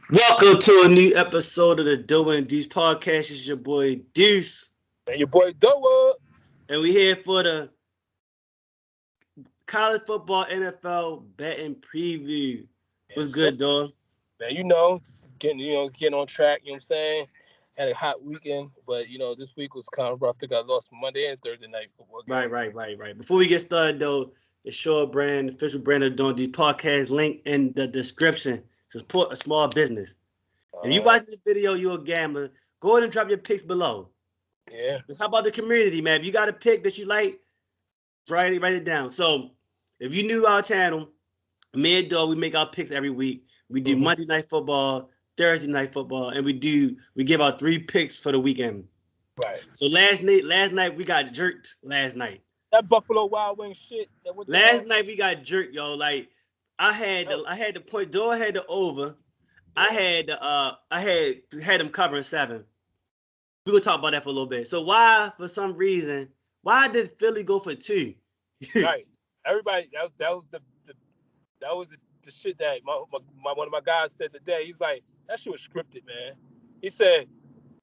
Welcome to a new episode of the Doe and Deuce podcast. It's your boy Deuce, And your boy Doa. and we here for the college football NFL betting preview. What's Yes, sir. good, dog? Man, just getting on track, you know what I'm saying? Had a hot weekend, but this week was kind of rough. I think I lost Monday and Thursday night football game. Right. Before we get started, though, the Shore brand, official brand of Doe and Deuce podcast, link in the description to support a small business. If you watch this video, you're a gambler. Go ahead and drop your picks below. Yeah. How about the community, man? If you got a pick that you like, write it down. So, if you new to our channel, me and Dog, we make our picks every week. We do Monday night football, Thursday night football, and we give out 3 picks for the weekend. Right. So last night we got jerked. Last night. That Buffalo Wild Wings shit. Last night we got jerked, yo. Like I had the point. Dog had the over. Yeah. I had them covering 7. We're gonna talk about that for a little bit. So why, for some reason, why did Philly go for 2? Right. Everybody, that was the shit that one of my guys said today. He's like, that shit was scripted, man. He said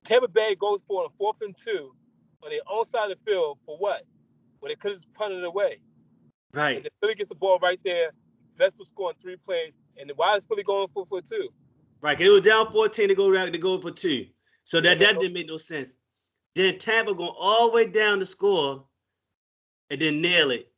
Tampa Bay goes for a 4th and 2 on their own side of the field for what? When they could have just punted it away. Right. And then Philly gets the ball right there. Vestal scoring 3 plays. And then why is Philly going for 2? Right, because it was down 14 to go for 2. So that didn't make no sense. Then Tampa going all the way down to score and then nail it.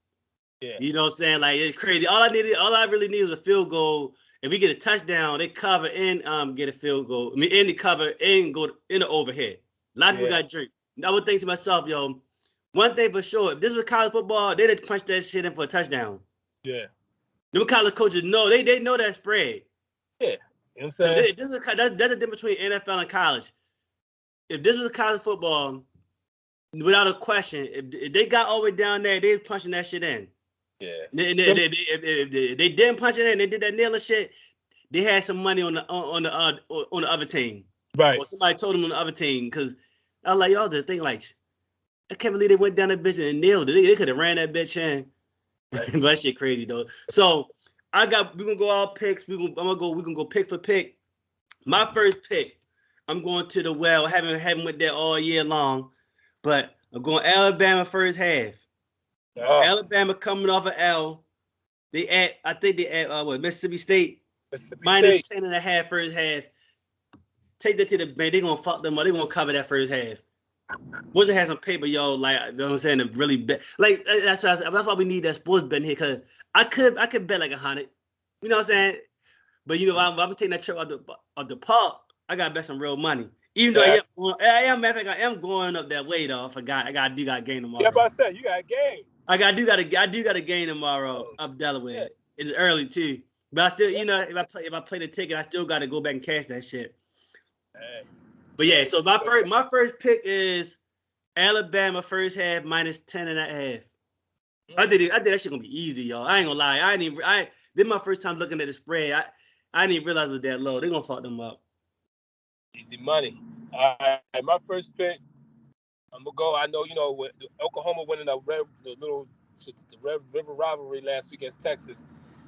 Yeah. You know what I'm saying? Like, it's crazy. All I really need was a field goal. If we get a touchdown, they cover and get a field goal. I mean, in the cover and go in the overhead. A lot of people got jerked. I would think to myself, yo, one thing for sure, if this was college football, they'd have punched that shit in for a touchdown. Yeah. Them college coaches know. They know that spread. Yeah. You know what I'm saying? So that's the difference between NFL and college. If this was college football, without a question, if they got all the way down there, they was punching that shit in. Yeah. If they didn't punch it in, they did that nailing shit. They had some money on the other team, right? Or somebody told them on the other team, because I was like, y'all just think like, I can't believe they went down that bitch and nailed it. They could have ran that bitch in. But that shit crazy though. So we're gonna go all picks. We gonna go pick for pick. My first pick, I'm going to the well. Haven't went there all year long, but I'm going Alabama first half. Oh. Alabama coming off an L. I think they at Mississippi State. Minus 10.5 first half. Take that to the bank. They're gonna fuck them up. They're gonna cover that first half. Once it has some paper, yo, like, you know what I'm saying, to really bet. Like, that's why we need that sports betting here, because I could bet like 100. You know what I'm saying? But you know, I'm taking that trip out the park. I gotta bet some real money. Even though I am going up that way though. I forgot. I do got a game tomorrow. Yeah, but I said you got a game. I do got a game tomorrow up Delaware. Yeah. It's early too. But I still, if I play the ticket, I still gotta go back and cash that shit. Hey. But yeah, so my first pick is Alabama first half minus 10.5. I think that shit gonna be easy, y'all. I ain't gonna lie. This is my first time looking at the spread. I didn't realize it was that low. They're gonna fuck them up. Easy money. All right, my first pick, I'm gonna go. I know, with Oklahoma winning the Red River rivalry last week against Texas.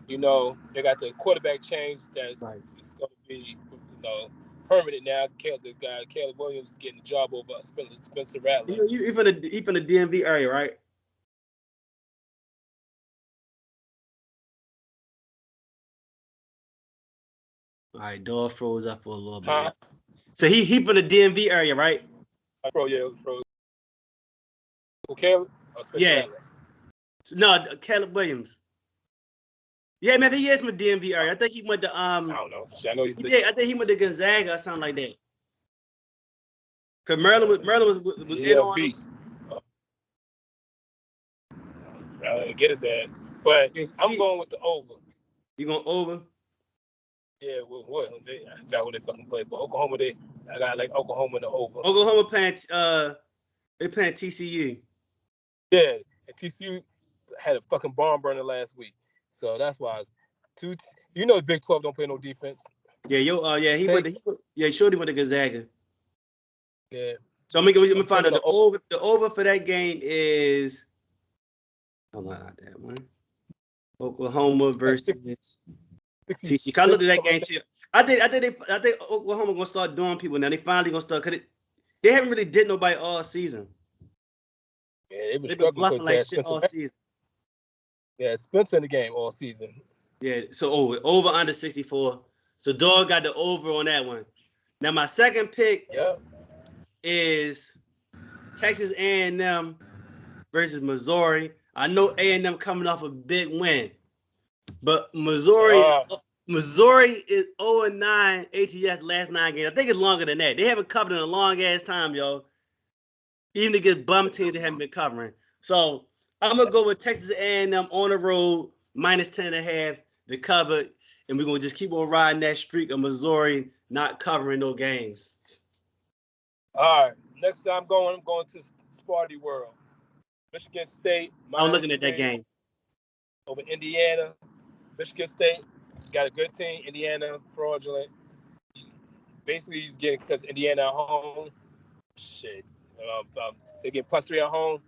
They got the quarterback change that's it's gonna be permanent now. Caleb Williams is getting the job over Spencer Rattler. He from the DMV area, right? All right, door froze up for a little bit. Huh? So he from the DMV area, right? It was froze. Caleb? Yeah. No, Caleb Williams. Yeah, man, he is from the DMV area. I think he went to I don't know. I know he's. I think he went to Gonzaga or something like that. Cause Merlin was in on beast. Get his ass. But I'm going with the over. You going over? Yeah, I forgot who they fucking play, but Oklahoma, I got like Oklahoma in the over. Oklahoma playing TCU. Yeah, and TCU had a fucking barn burner last week, so that's why. The Big 12 don't play no defense. Yeah, Shorty went to Gonzaga. Yeah. So I'm gonna find out the over for that game is. Oh, not that one. Oklahoma versus TC. I looked at that game too. I think Oklahoma gonna start doing people now. They finally gonna start because they haven't really did nobody all season. Yeah, they've been struggling bluffing like shit all season. Yeah, Spencer in the game all season. Yeah, so over under 64. So dog got the over on that one. Now my second pick is Texas A&M versus Missouri. I know A&M coming off a big win, but Missouri is 0-9 ATS last 9 games. I think it's longer than that. They haven't covered in a long ass time, yo. Even against bum teams, they haven't been covering. So I'm gonna go with Texas A&M on the road minus 10.5 to cover, and we're gonna just keep on riding that streak of Missouri not covering no games. All right, next time I'm going to Sparty World. Michigan State. I was looking at that game over Indiana. Michigan State got a good team. Indiana fraudulent. Basically, he's getting because Indiana at home. Shit, they get plus 3 at home.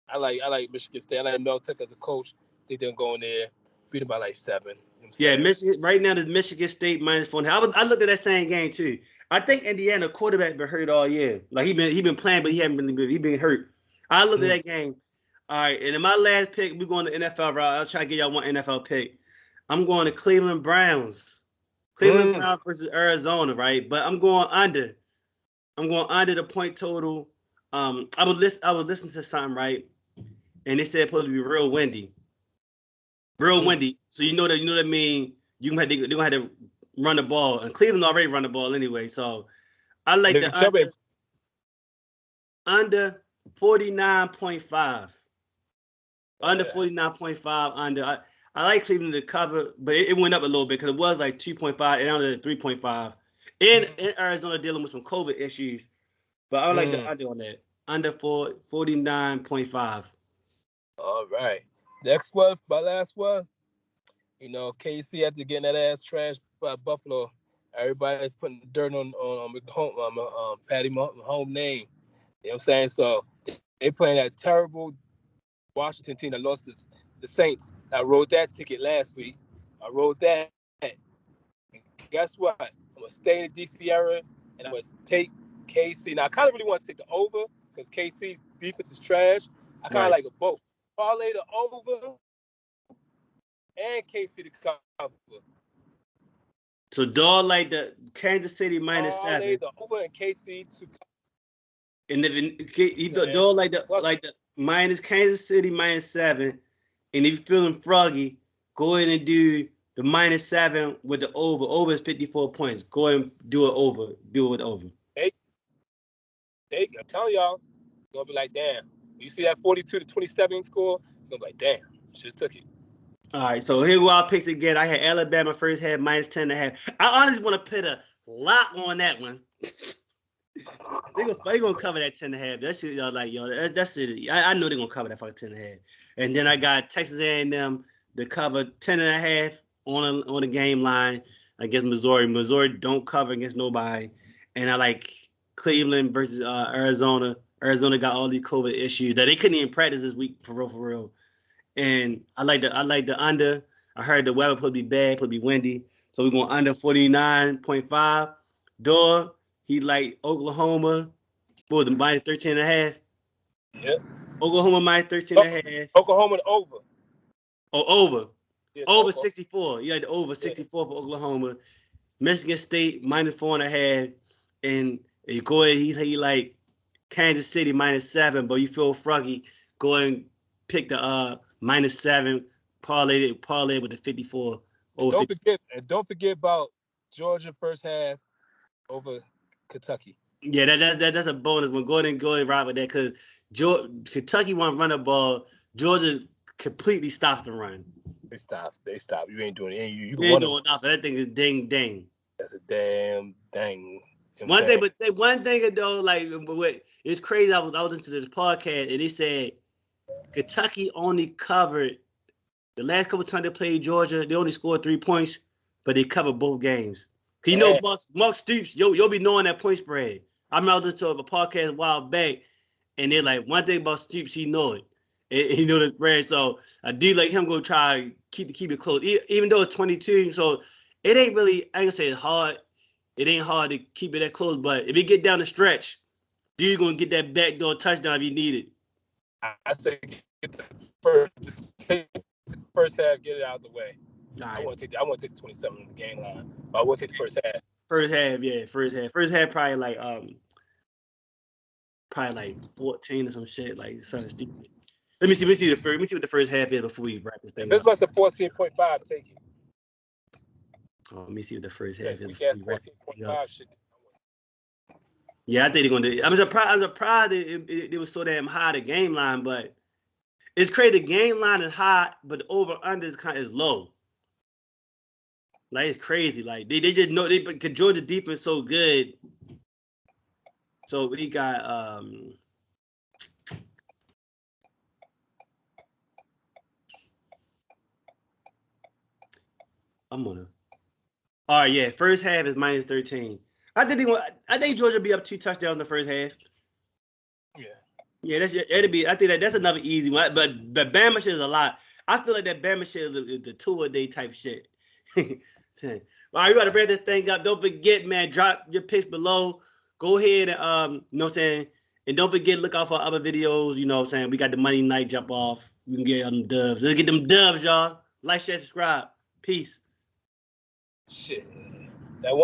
I like Michigan State. I like Mel Tucker as a coach. They didn't go in there, beat them by like 7. Yeah, Michigan right now. The Michigan State minus 4. I looked at that same game too. I think Indiana quarterback been hurt all year. Like he been playing, but he been hurt. I looked at that game. All right, and in my last pick, we're going to NFL route. I'll try to get y'all one NFL pick. I'm going to Cleveland Browns. Cleveland Browns versus Arizona, right? But I'm going under. I'm going under the point total. I was listening to something, right? And they said it's supposed to be real windy. Real windy. So you know that mean they're gonna have to run the ball. And Cleveland already run the ball anyway. So I like the under 49.5. Under 49.5 under. I like Cleveland to cover, but it went up a little bit because it was like 2.5 and down to 3.5. In Arizona dealing with some COVID issues. But I like the under on that. Under 49.5. All right. Next one, my last one. You know, KC after getting that ass trashed by Buffalo. Everybody putting dirt on Patty home name. You know what I'm saying? So they playing that terrible Washington team that lost the Saints. I rode that ticket last week. I rode that. And guess what? I'm going to stay in the DC area and I'm going to take KC. Now, I kind of really want to take the over because KC's defense is trash. I kind of like a both. Parlay the over and KC to cover. So, dog like the Kansas City minus 7. Parlay the over and KC to cover. And if dog like the minus Kansas City minus 7, and if you're feeling froggy, go ahead and do the minus 7 with the over. Over is 54 points. Go ahead and do it over. Do it over. Hey, I'm telling y'all, you're gonna be like, damn. You see that 42-27 score? You're gonna be like, damn, should have took it. All right, so here we are picks again. I had Alabama first half minus 10.5. I honestly want to put a lot on that one. They're gonna cover that 10.5. That shit, y'all like, that's it. I know they're gonna cover that fucking 10.5. And then I got Texas A&M to cover 10.5 on the game line against Missouri. Missouri don't cover against nobody. And I like Cleveland versus Arizona. Arizona got all these COVID issues that they couldn't even practice this week for real. And I like the under. I heard the weather supposed to be bad, supposed to be windy. So we're going under 49.5. Dor, he like Oklahoma. What was it, minus 13.5? Yeah. Oklahoma minus 13.5. Oklahoma over. Oh, over. Yeah, over 64. You had the over 64 for Oklahoma. Michigan State minus 4.5. And you go ahead, he like Kansas City minus 7, but you feel froggy, go ahead and pick the minus 7, parlay with the 54. Don't forget about Georgia first half over Kentucky. Yeah, that's a bonus one. Go ahead and ride with that because Kentucky won't run the ball. Georgia completely stops the run. They stop. You ain't doing it. You ain't doing nothing. That thing is ding. That's a damn thing. One thing though, like it's crazy. I was listening to this podcast and they said Kentucky only covered the last couple times they played Georgia. They only scored 3 points, but they covered both games. Cause you know Mark Stoops, you'll be knowing that point spread. I remember listening to a podcast a while back, and they're like, one thing about Stoops, he know it. and you know the spread. So a dude like him go try keep it close, even though it's 22. So it ain't really. I ain't gonna say it's hard. It ain't hard to keep it that close, but if you get down the stretch, dude gonna get that backdoor touchdown if you need it. I say get the first, take the first half, get it out of the way. Right. I want to take the 27 on the game line, but I want to take the first half. First half, yeah, first half probably like 14 or some shit, like something stupid. Let me see what the first half is before we wrap this thing up. If it's less than 14.5, take it. Oh, let me see what the first half is. We got 14.5 shit. Yeah, I think they're gonna do it. I'm surprised it was so damn high, the game line, but it's crazy. The game line is high, but the over under is low. Like it's crazy. Like they just know because Georgia defense so good. So we got I'm gonna. All right, yeah. First half is minus 13. I think Georgia will be up 2 touchdowns in the first half. Yeah, I think that's another easy one. But Bama shit is a lot. I feel like that Bama shit is the 2-a-day type shit. All right, you gotta wrap this thing up. Don't forget, man, drop your picks below. Go ahead and you know what I'm saying? And don't forget, look out for other videos. You know what I'm saying? We got the Monday night jump off. We can get them dubs. Let's get them dubs, y'all. Like, share, subscribe. Peace. Shit. That one